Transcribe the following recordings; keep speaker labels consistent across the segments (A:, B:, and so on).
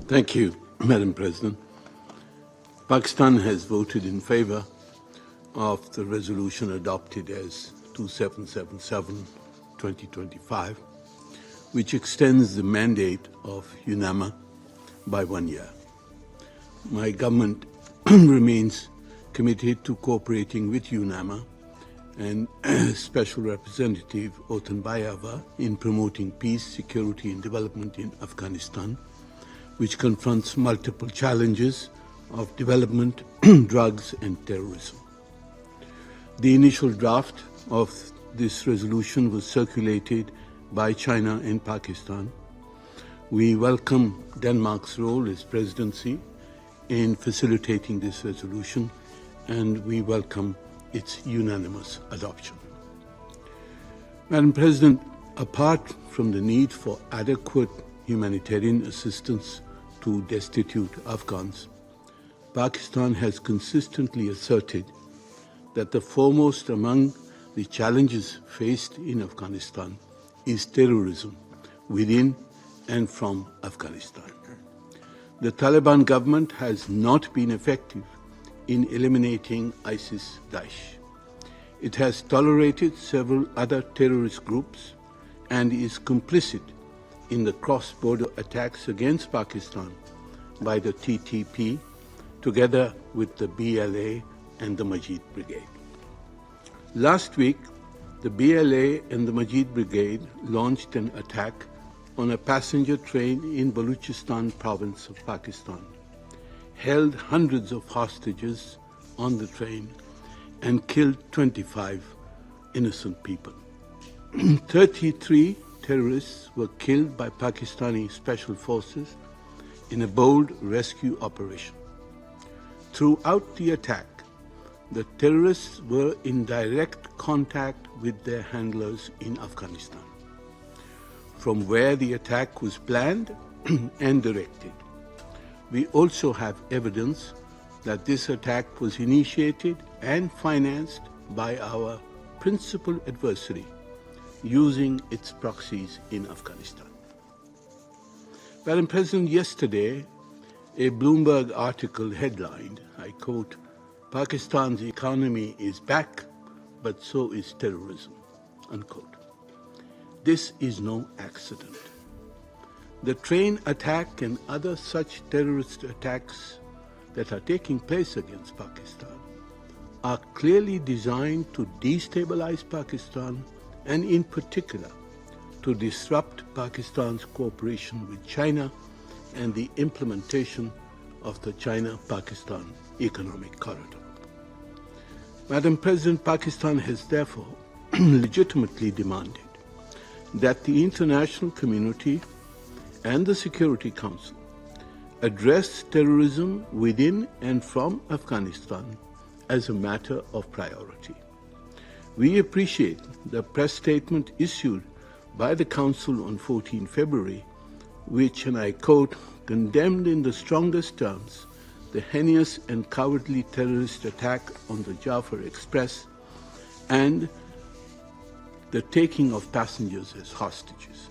A: Thank you, Madam President. Pakistan has voted in favor of the resolution adopted as 2777-2025, which extends the mandate of UNAMA by 1 year. My government remains committed to cooperating with UNAMA and Special Representative Otan Bayava in promoting peace, security, and development in Afghanistan, which confronts multiple challenges of development, drugs, and terrorism. The initial draft of this resolution was circulated by China and Pakistan. We welcome Denmark's role as presidency in facilitating this resolution, and we welcome its unanimous adoption. Madam President, apart from the need for adequate humanitarian assistance to destitute Afghans, Pakistan has consistently asserted that the foremost among the challenges faced in Afghanistan is terrorism within and from Afghanistan. The Taliban government has not been effective in eliminating ISIS-Daesh. It has tolerated several other terrorist groups and is complicit in the cross-border attacks against Pakistan by the TTP, together with the BLA and the Majid Brigade. Last week, the BLA and the Majid Brigade launched an attack on a passenger train in Balochistan province of Pakistan, held hundreds of hostages on the train, and killed 25 innocent people. 33 terrorists were killed by Pakistani special forces in a bold rescue operation. Throughout the attack, the terrorists were in direct contact with their handlers in Afghanistan, from where the attack was planned and directed. We also have evidence that this attack was initiated and financed by our principal adversary, using its proxies in Afghanistan. Madam President, yesterday, a Bloomberg article headlined, I quote, "Pakistan's economy is back, but so is terrorism," unquote. This is no accident. The train attack and other such terrorist attacks that are taking place against Pakistan are clearly designed to destabilize Pakistan and in particular to disrupt Pakistan's cooperation with China and the implementation of the China-Pakistan Economic Corridor. Madam President, Pakistan has therefore legitimately demanded that the international community and the Security Council address terrorism within and from Afghanistan as a matter of priority. We appreciate the press statement issued by the Council on 14 February, which, and I quote, condemned in the strongest terms the heinous and cowardly terrorist attack on the Jafar Express and the taking of passengers as hostages.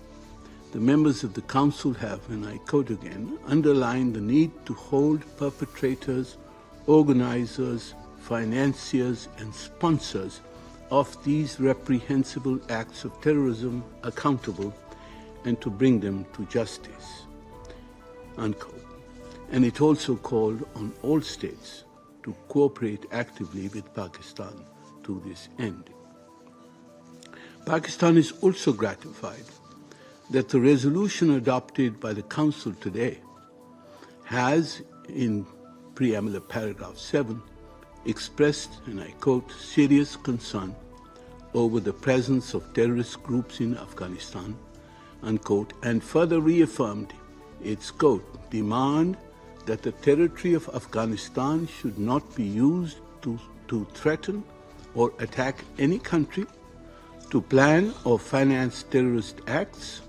A: The members of the Council have, and I quote again, underlined the need to hold perpetrators, organizers, financiers, and sponsors of these reprehensible acts of terrorism accountable and to bring them to justice, unquote. And it also called on all states to cooperate actively with Pakistan to this end. Pakistan is also gratified that the resolution adopted by the Council today has, in preamble paragraph 7, expressed, and I quote, serious concern over the presence of terrorist groups in Afghanistan, unquote, and further reaffirmed its, quote, demand that the territory of Afghanistan should not be used to threaten or attack any country, to plan or finance terrorist acts,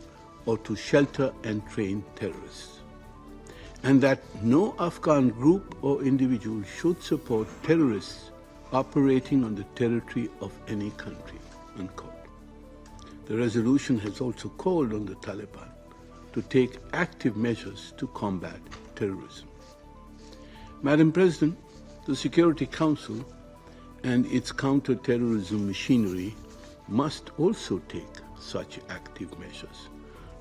A: or to shelter and train terrorists, and that no Afghan group or individual should support terrorists operating on the territory of any country, unquote. The resolution has also called on the Taliban to take active measures to combat terrorism. Madam President, the Security Council and its counter-terrorism machinery must also take such active measures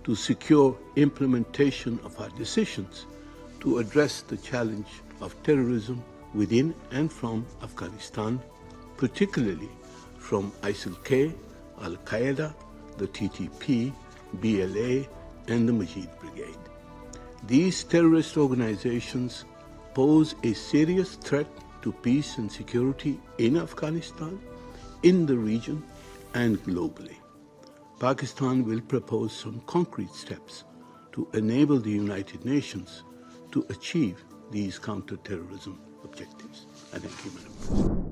A: to secure implementation of our decisions to address the challenge of terrorism within and from Afghanistan, particularly from ISIL-K, Al-Qaeda, the TTP, BLA, and the Majid Brigade. These terrorist organizations pose a serious threat to peace and security in Afghanistan, in the region, and globally. Pakistan will propose some concrete steps to enable the United Nations to achieve these counter-terrorism objectives. I thank you, Madam President.